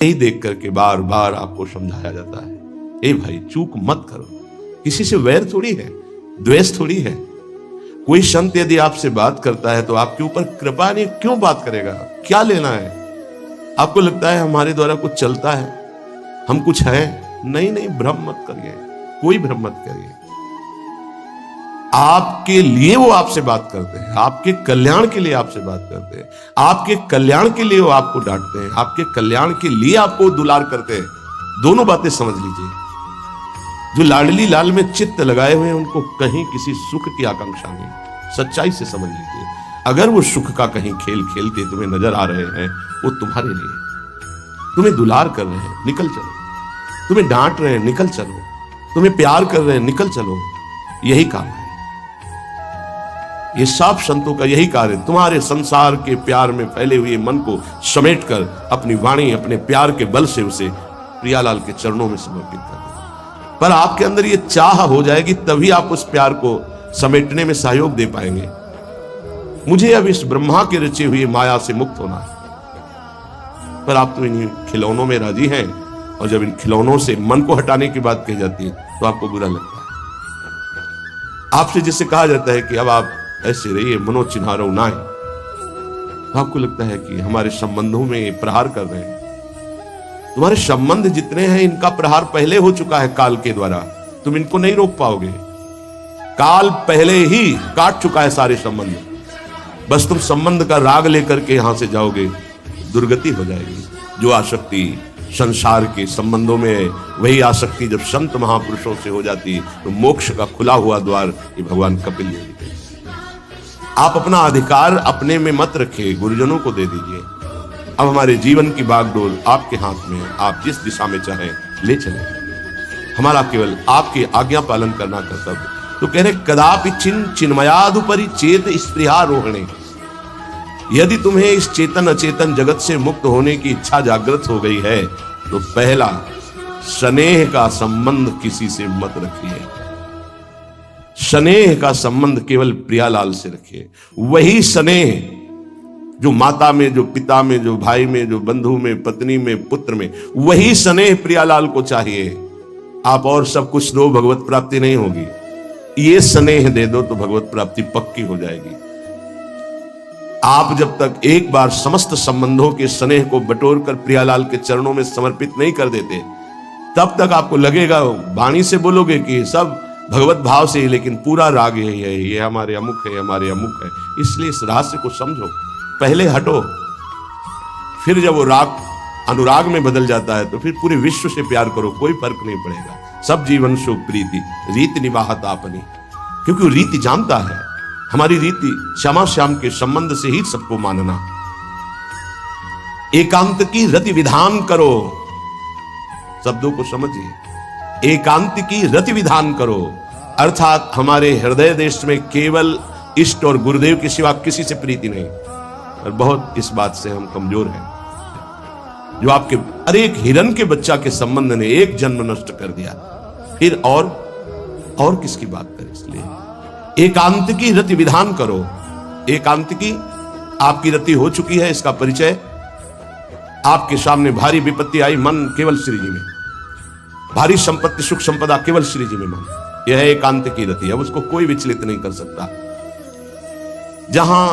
यही देख करके बार बार आपको समझाया जाता है, ए भाई चूक मत करो। किसी से वैर थोड़ी है, द्वेष थोड़ी है। कोई संत यदि आपसे बात करता है तो आपके ऊपर कृपा नहीं, क्यों बात करेगा? क्या लेना है? आपको लगता है हमारे द्वारा कुछ चलता है, हम कुछ हैं? नहीं नहीं, भ्रम मत करिए, कोई भ्रम मत करिए। आपके लिए वो आपसे बात करते हैं, आपके कल्याण के लिए आपसे बात करते हैं, आपके कल्याण के लिए वो आपको डांटते हैं, आपके कल्याण के लिए आपको दुलार करते हैं। दोनों बातें समझ लीजिए। जो लाडली लाल में चित्त लगाए हुए हैं उनको कहीं किसी सुख की आकांक्षा नहीं। सच्चाई से समझ लीजिए, अगर वो सुख का कहीं खेल खेलते तुम्हें नजर आ रहे हैं, वो तुम्हारे लिए। तुम्हें दुलार कर रहे हैं, निकल चलो। तुम्हें डांट रहे हैं, निकल चलो। तुम्हें प्यार कर रहे हैं, निकल चलो। यही काम है, ये सब संतों का यही कार्य। तुम्हारे संसार के प्यार में फैले हुए मन को समेटकर अपनी वाणी, अपने प्यार के बल से उसे प्रियालाल के चरणों में समर्पित कर दो। पर आपके अंदर ये चाह हो जाएगी, तभी आप उस प्यार को समेटने में सहयोग दे पाएंगे। मुझे अब इस ब्रह्मा के रचे हुए माया से मुक्त होना है। पर आप तो इन खिलौनों में राजी हैं, और जब इन खिलौनों से मन को हटाने की बात कही जाती है तो आपको बुरा लगता है। आपसे जिससे कहा जाता है कि अब आप ऐसे रहिए, मनो चिन्हारो नाय, तो आपको लगता है कि हमारे संबंधों में प्रहार कर रहे हैं। तुम्हारे संबंध जितने हैं इनका प्रहार पहले हो चुका है काल के द्वारा, तुम इनको नहीं रोक पाओगे। काल पहले ही काट चुका है सारे संबंध। बस तुम संबंध का राग लेकर के यहां से जाओगे, दुर्गति हो जाएगी। जो आसक्ति संसार के संबंधों में है, वही आसक्ति जब संत महापुरुषों से हो जाती तो मोक्ष का खुला हुआ द्वार ये भगवान कपिल ने दिया। आप अपना अधिकार अपने में मत रखिए, गुरुजनों को दे दीजिए। अब हमारे जीवन की बागडोर आपके हाथ में है, आप जिस दिशा में चाहें ले चलें। हमारा केवल आपकी आज्ञा पालन करना कर्तव्य। तो कह रहे कदापि चिन्मयादुपरि चेत स्पृहारोहणे। यदि तुम्हें इस चेतन अचेतन जगत से मुक्त होने की इच्छा जागृत हो गई है तो पहला, स्नेह का संबंध किसी से मत रखिए। स्नेह का संबंध केवल प्रियालाल से रखिए। वही स्नेह जो माता में, जो पिता में, जो भाई में, जो बंधु में, पत्नी में, पुत्र में, वही स्नेह प्रियालाल को चाहिए। आप और सब कुछ दो, भगवत प्राप्ति नहीं होगी। ये स्नेह दे दो तो भगवत प्राप्ति पक्की हो जाएगी। आप जब तक एक बार समस्त संबंधों के स्नेह को बटोर कर प्रियालाल के चरणों में समर्पित नहीं कर देते, तब तक आपको लगेगा, वाणी से बोलोगे कि सब भगवत भाव से, लेकिन पूरा राग यही है, ये हमारे अमुक है, हमारे अमुक है। इसलिए इस रहस्य को समझो, पहले हटो। फिर जब वो राग अनुराग में बदल जाता है तो फिर पूरे विश्व से प्यार करो, कोई फर्क नहीं पड़ेगा। सब जीवन सुख प्रीति रीति निवाहत आपनी, क्योंकि रीति जानता है। हमारी रीति श्यामा श्याम के संबंध से ही सबको मानना। एकांत की रति विधान करो, शब्दों को समझिए। एकांत की रति विधान करो, अर्थात हमारे हृदय देश में केवल इष्ट और गुरुदेव के सिवा किसी से प्रीति नहीं। और बहुत इस बात से हम कमजोर हैं, जो आपके अरे एक हिरण के बच्चा के संबंध ने एक जन्म नष्ट कर दिया, फिर और किसकी बात करें। इसलिए एकांत की रति विधान करो। एकांत की आपकी रति हो चुकी है, इसका परिचय आपके सामने भारी विपत्ति आई, मन केवल श्री जी में, भारी संपत्ति सुख संपदा केवल श्री जी में मन, यह है एकांत की रति। अब उसको कोई विचलित नहीं कर सकता। जहां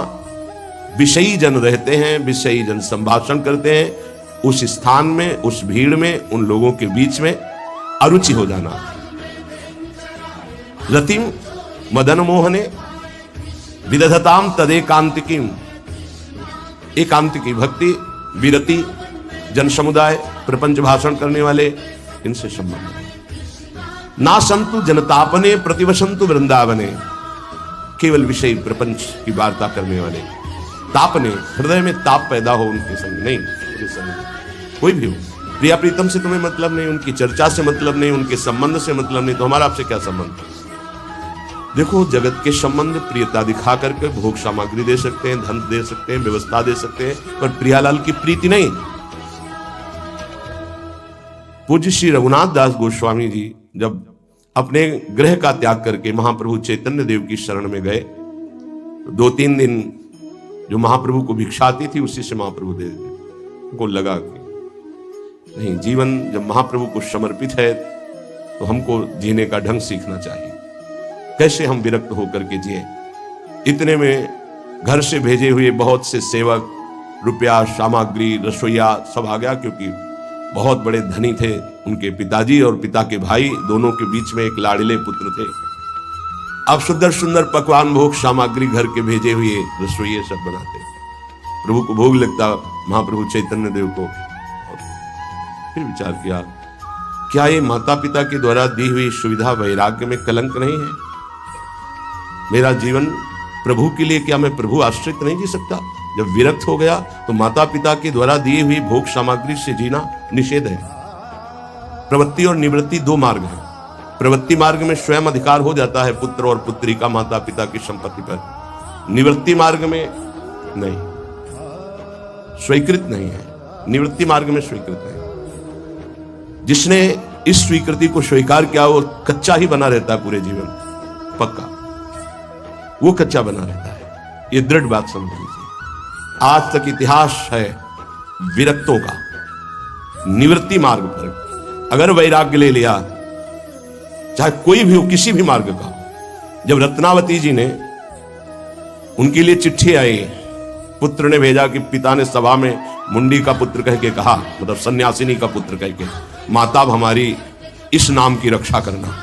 विषयी जन रहते हैं, विषयी जन संभाषण करते हैं, उस स्थान में, उस भीड़ में, उन लोगों के बीच में अरुचि हो जाना। रतिम मदन मोहने विदधताम तदेकांतिकीम। एकांत की भक्ति, विरति, जन समुदाय, प्रपंच भाषण करने वाले, इनसे संबंध है। ना संतु जनतापने प्रतिवसंतु वृंदावने। केवल विषय प्रपंच की वार्ता करने वाले, तापने, हृदय में ताप पैदा हो उनके संग नहीं, उनके संग कोई भी हो। प्रिया प्रीतम से तुम्हें मतलब नहीं, उनकी चर्चा से मतलब नहीं, उनके संबंध से मतलब नहीं, तो हमारा आपसे क्या संबंध। देखो, जगत के संबंध प्रियता दिखा करके भोग सामग्री दे सकते हैं, धन दे सकते हैं, व्यवस्था दे सकते हैं, पर प्रियालाल की प्रीति नहीं। पूज्य श्री रघुनाथ दास गोस्वामी जी जब अपने गृह का त्याग करके महाप्रभु चैतन्य देव की शरण में गए, 2-3 दिन जो महाप्रभु को भिक्षा आती थी उसी से महाप्रभु दे देते। उनको लगा कि नहीं, जीवन जब महाप्रभु को समर्पित है तो हमको जीने का ढंग सीखना चाहिए। कैसे हम विरक्त होकर के जिए। इतने में घर से भेजे हुए बहुत से सेवक, रुपया, सामग्री, रसोईया सब आ गया, क्योंकि बहुत बड़े धनी थे उनके पिताजी और पिता के भाई दोनों के बीच में एक लाडले पुत्र थे। अब सुंदर सुंदर पकवान, भोग सामग्री घर के भेजे हुए रसोइये सब बनाते। प्रभु को भोग लगता महाप्रभु चैतन्य देव को। फिर विचार किया, क्या ये माता पिता के द्वारा दी हुई सुविधा वैराग्य में कलंक नहीं है? मेरा जीवन प्रभु के लिए, क्या मैं प्रभु आश्रित नहीं जी सकता? जब विरक्त हो गया तो माता पिता के द्वारा दी हुई भोग सामग्री से जीना निषेध है। प्रवृत्ति और निवृत्ति दो मार्ग हैं। प्रवृत्ति मार्ग में स्वयं अधिकार हो जाता है पुत्र और पुत्री का माता पिता की संपत्ति पर। निवृत्ति मार्ग में नहीं, स्वीकृत नहीं है। निवृत्ति मार्ग में स्वीकृत नहीं। जिसने इस स्वीकृति को स्वीकार किया वो कच्चा ही बना रहता है पूरे जीवन, पक्का वो कच्चा बना रहता है। ये दृढ़ बात समझ लीजिए। आज तक इतिहास है विरक्तों का। निवृत्ति मार्ग पर अगर वैराग्य ले लिया, चाहे कोई भी हो, किसी भी मार्ग का। जब रत्नावती जी ने, उनके लिए चिट्ठी आई, पुत्र ने भेजा कि पिता ने सभा में मुंडी का पुत्र कह के कहा, मतलब सन्यासिनी का पुत्र कह के, माता हमारी इस नाम की रक्षा करना।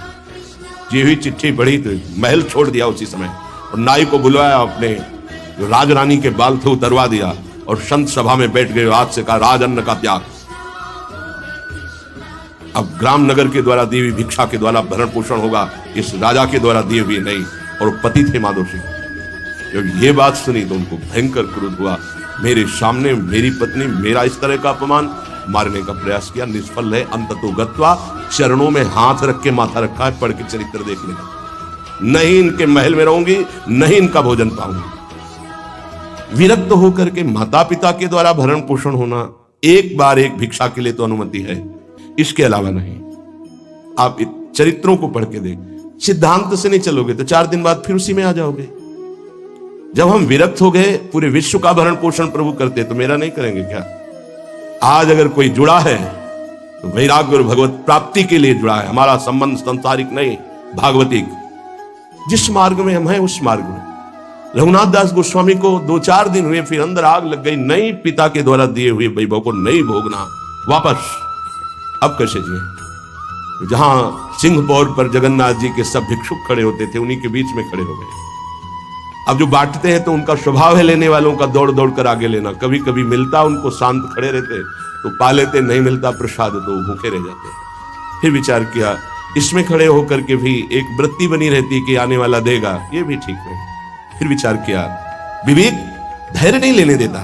ये हुई चिट्ठी पढ़ी तो महल छोड़ दिया उसी समय, और नाई को बुलवाया, अपने जो राजरानी के बाल थे उतरवा दिया, और संत सभा में बैठ गए। हाथ से कहा, राजअन्न का त्याग। अब ग्राम नगर के द्वारा दी हुई भिक्षा के द्वारा भरण पोषण होगा, इस राजा के द्वारा दिए हुए नहीं। और पति थे माधव सिंह। जब ये बात सुनी तो उनको भयंकर क्रोध हुआ। मेरे सामने मेरी पत्नी, मेरा इस तरह का अपमान, मारने का प्रयास किया, निष्फल है। अंततो गत्वा, चरणों में हाथ रख के माथा रखा है, पढ़ के चरित्र देख लेना। नहीं इनके महल में रहूंगी, नहीं इनका भोजन पाऊंगी। विरक्त होकर के माता पिता के द्वारा भरण पोषण होना एक बार एक भिक्षा के लिए तो अनुमति है, इसके अलावा नहीं। आप चरित्रों को पढ़ के देख, सिद्धांत से नहीं चलोगे तो 4 दिन बाद फिर उसी में आ जाओगे। जब हम विरक्त हो गए, पूरे विश्व का भरण पोषण प्रभु करते, तो मेरा नहीं करेंगे क्या? आज अगर कोई जुड़ा है तो वैराग्य और भगवत प्राप्ति के लिए जुड़ा है। हमारा संबंध संसारिक नहीं, भागवतिक। जिस मार्ग में हम हैं उस मार्ग में। रघुनाथ दास गोस्वामी को 2-4 दिन हुए, फिर अंदर आग लग गई। नहीं, पिता के द्वारा दिए हुए वैभव को नहीं भोगना, वापस। अब कैसे जिए? जहां सिंहपौर पर जगन्नाथ जी के सब भिक्षुक खड़े होते थे, उन्हीं के बीच में खड़े हो गए। अब जो बांटते हैं तो उनका स्वभाव है लेने वालों का दौड़ दौड़ कर आगे लेना। कभी कभी मिलता उनको, शांत खड़े रहते तो पा लेते, नहीं मिलता प्रसाद तो भूखे रह जाते। फिर विचार किया, इसमें खड़े होकर के भी एक वृत्ति बनी रहती कि आने वाला देगा, ये भी ठीक नहीं। फिर विचार किया, विवेक धैर्य नहीं लेने देता।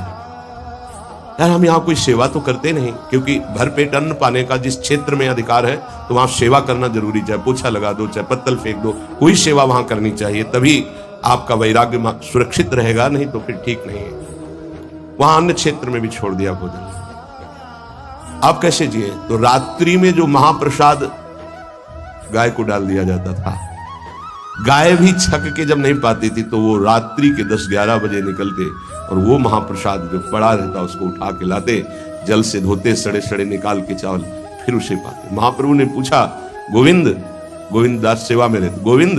यार हम यहाँ कोई सेवा तो करते नहीं, क्योंकि भरपेट अन्न पाने का जिस क्षेत्र में अधिकार है तो वहां सेवा करना जरूरी। चाहे पोछा लगा दो, चाहे पत्तल फेंक दो, कोई सेवा वहां करनी चाहिए, तभी आपका वैराग्य सुरक्षित रहेगा, नहीं तो फिर ठीक नहीं है। वहां अन्य क्षेत्र में भी छोड़ दिया भोजन। आप कैसे जिए? तो रात्रि में जो महाप्रसाद गाय को डाल दिया जाता था, गाय भी छक के जब नहीं पाती थी तो वो रात्रि के 10-11 बजे निकलते और वो महाप्रसाद जो पड़ा रहता उसको उठा के लाते, जल से धोते, सड़े सड़े निकाल के चावल, फिर उसे पाते। महाप्रभु ने पूछा, गोविंद दास सेवा में रहते, गोविंद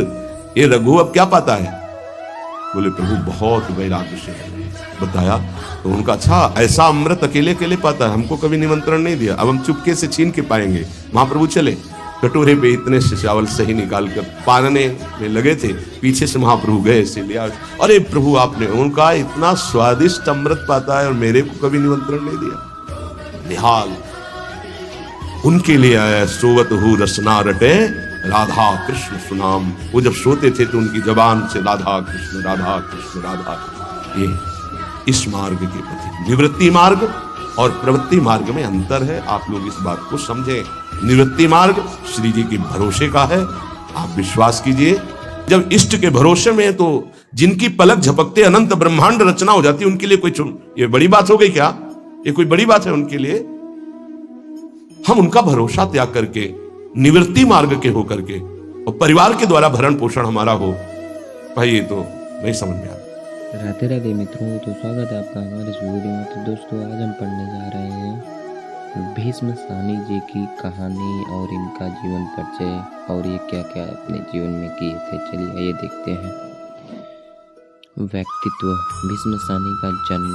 ये रघु अब क्या पाता है? बोले प्रभु बहुत वैराग्य से बताया। तो उनका, अच्छा ऐसा अमृत अकेले अकेले पाता है, हमको कभी निमंत्रण नहीं दिया, अब हम चुपके से छीन के पाएंगे। महाप्रभु चले, कटोरे पे इतने से चावल सही निकाल कर पानने में लगे थे, पीछे से महाप्रभु गए से लिया। अरे प्रभु आपने, उनका इतना स्वादिष्ट अमृत पाता है और मेरे को कभी निमंत्रण नहीं दिया। निहाल उनके लिए आया, सोवत हूँ रसना रटे राधा कृष्ण सुनाम। वो जब सोते थे तो उनकी जबान से राधा कृष्ण राधा कृष्ण राधा कृष्ण। ये इस मार्ग के प्रति निवृत्ति मार्ग और प्रवृत्ति मार्ग में अंतर है। आप लोग इस बात को समझें। निवृत्ति मार्ग श्री जी के भरोसे का है, आप विश्वास कीजिए। जब इष्ट के भरोसे में है तो जिनकी पलक झपकते अनंत ब्रह्मांड रचना हो जाती है, उनके लिए कोई ये बड़ी बात हो गई क्या? ये कोई बड़ी बात है उनके लिए? हम उनका भरोसा त्याग करके निवृत्ति मार्ग के होकर के और परिवार के द्वारा भरण पोषण हमारा हो, भाई ये तो नहीं समझ में आता। राधे राधे मित्रों, तो स्वागत है आपका हमारे इस वीडियो में। तो दोस्तों आज हम पढ़ने जा रहे हैं भीष्म साहनी जी की कहानी और इनका जीवन परिचय और ये क्या क्या अपने जीवन में किए थे, चलिए ये देखते हैं। व्यक्तित्व। भीष्म साहनी का जन्म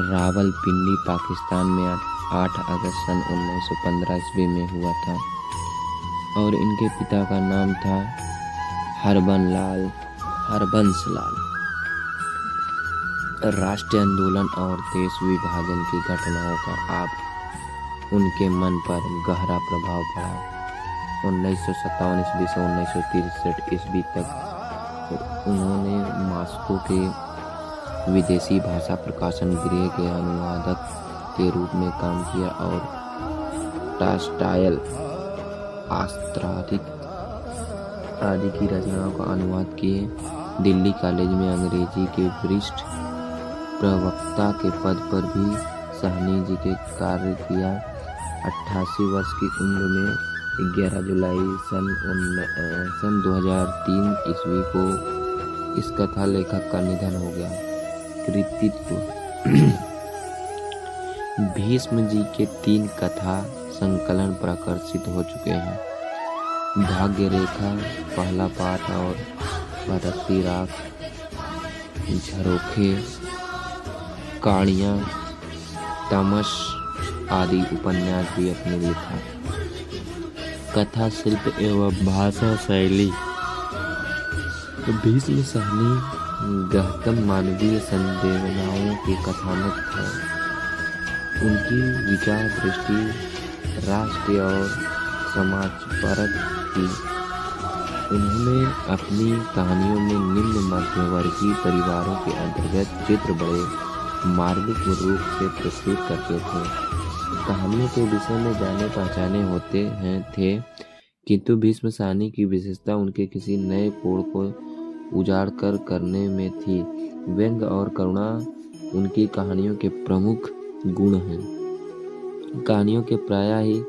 रावलपिंडी पाकिस्तान में 8 अगस्त सन 1915 ईस्वी में हुआ था और इनके पिता का नाम था हरबंस लाल। राष्ट्रीय आंदोलन और देश विभाजन की घटनाओं का आप उनके मन पर गहरा प्रभाव पड़ा। 1957 ईस्वी से 1963 ईस्वी तक उन्होंने मॉस्को के विदेशी भाषा प्रकाशन गृह के अनुवादक के रूप में काम किया और टॉल्स्टॉय, आस्त्रातिक आदि की रचनाओं का अनुवाद किए। दिल्ली कॉलेज में अंग्रेजी के वरिष्ठ प्रवक्ता के पद पर भी साहनी जी के कार्य किया। 88 वर्ष की उम्र में 11 जुलाई सन 2003 ईस्वी को इस कथा लेखक का निधन हो गया। कृतित्व। भीष्म जी के 3 कथा संकलन प्रकाशित हो चुके हैं। भाग्य रेखा पहला पाठ और भटकती राख, झरोखे, कहानियाँ, तमस आदि उपन्यास भी अपने लिखा। कथा शिल्प एवं भाषा शैली। भीष्म साहनी गहन मानवीय संवेदनाओं के कथानक थे। उनकी विचार दृष्टि राष्ट्रीय और समाजपरक थी। उन्होंने अपनी कहानियों में निम्न मध्यवर्गीय परिवारों के अंतर्गत चित्र बड़े मार्मिक रूप से प्रस्तुत करते थे। कहानियों के विषय में जाने पहचाने होते थे, किंतु भीष्म साहनी की विशेषता उनके किसी नए कोण को उजाड़ कर करने में थी। व्यंग्य और करुणा उनकी कहानियों के प्रमुख गुण हैं। कहानियों के प्रायः ही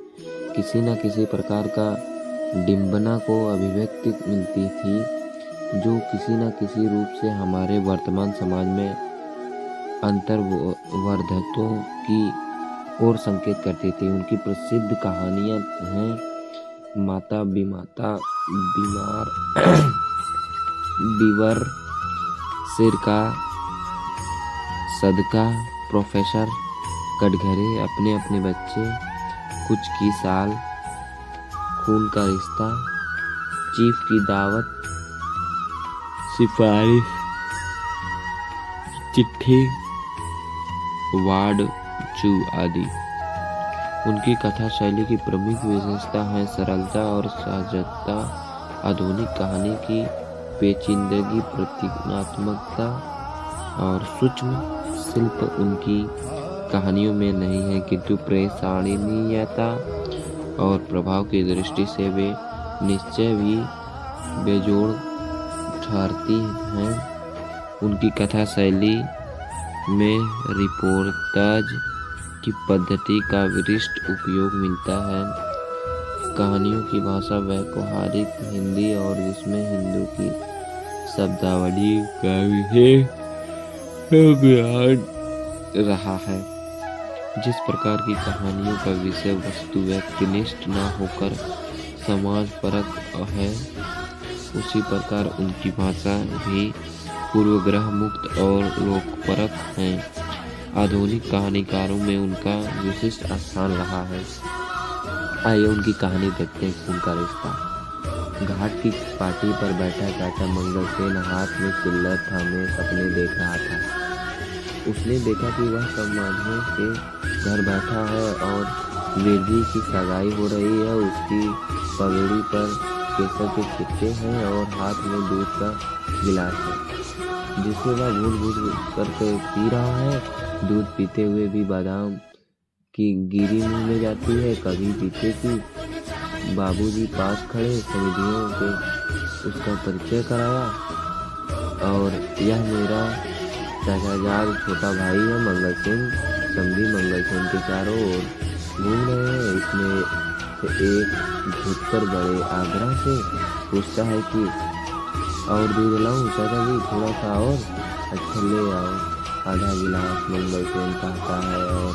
किसी न किसी प्रकार का डिंबना को अभिव्यक्ति मिलती थी, जो किसी न किसी रूप से हमारे वर्तमान समाज में अंतर्वर्धतों की ओर संकेत करती थी। उनकी प्रसिद्ध कहानियां हैं माता बीमाता, बीमार, बीवर, सिरका, सदका, प्रोफेसर, कटघरे, अपने अपने बच्चे, कुछ की साल, खून का रिश्ता, चीफ की दावत, सिफारिश, चिट्ठी, वार्ड चू आदि। उनकी कथा शैली की प्रमुख विशेषता है सरलता और सहजता, आधुनिक कहानी की पेचीदगी, प्रतीकात्मकता और सूक्ष्म शिल्प उनकी कहानियों में नहीं है, किंतु प्रेषणीयता और प्रभाव की दृष्टि से वे निश्चय भी बेजोड़ ठहरती हैं। उनकी कथा शैली में रिपोर्टाज की पद्धति का विशिष्ट उपयोग मिलता है। कहानियों की भाषा व्यवहारिक हिंदी और जिसमें हिंदू की शब्दावली का विशेष ज्ञान रहा है। जिस प्रकार की कहानियों का विषय वस्तु व्यक्तिनिष्ठ न होकर समाज परक है, उसी प्रकार उनकी भाषा भी पूर्वग्रह मुक्त और लोकपरक है। आधुनिक कहानीकारों में उनका विशिष्ट स्थान रहा है। आइए उनकी कहानी देखते हैं। खून का रिश्ता। घाट की पार्टी पर बैठा चाचा मंगल सेन हाथ में चिल्लर थामे सपने देख रहा था। उसने देखा कि वह सब माधवों के घर बैठा है और वीरजी की सगाई हो रही है। उसकी पगड़ी पर केसर के छिट्टे हैं और हाथ में दूध का गिलास है, जिसे वह घूट करके पी रहा है। दूध पीते हुए भी बादाम की गिरी मुंह में जाती है। कभी पीते कि बाबूजी पास खड़े समितियों के उसका परिचय कराया, और यह मेरा चाचाजाद छोटा भाई है मंगल सेन। समधी मंगल सेन के चारों ओर घूम रहे हैं। इसमें से एक झुककर बड़े आग्रह से पूछता है कि और दूध लाऊं चाचा जी, थोड़ा सा और। अच्छा ले आओ। आधा गिलास मंगल सेन कहता है और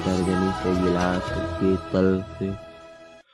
तर्जनी से गिलास के तल से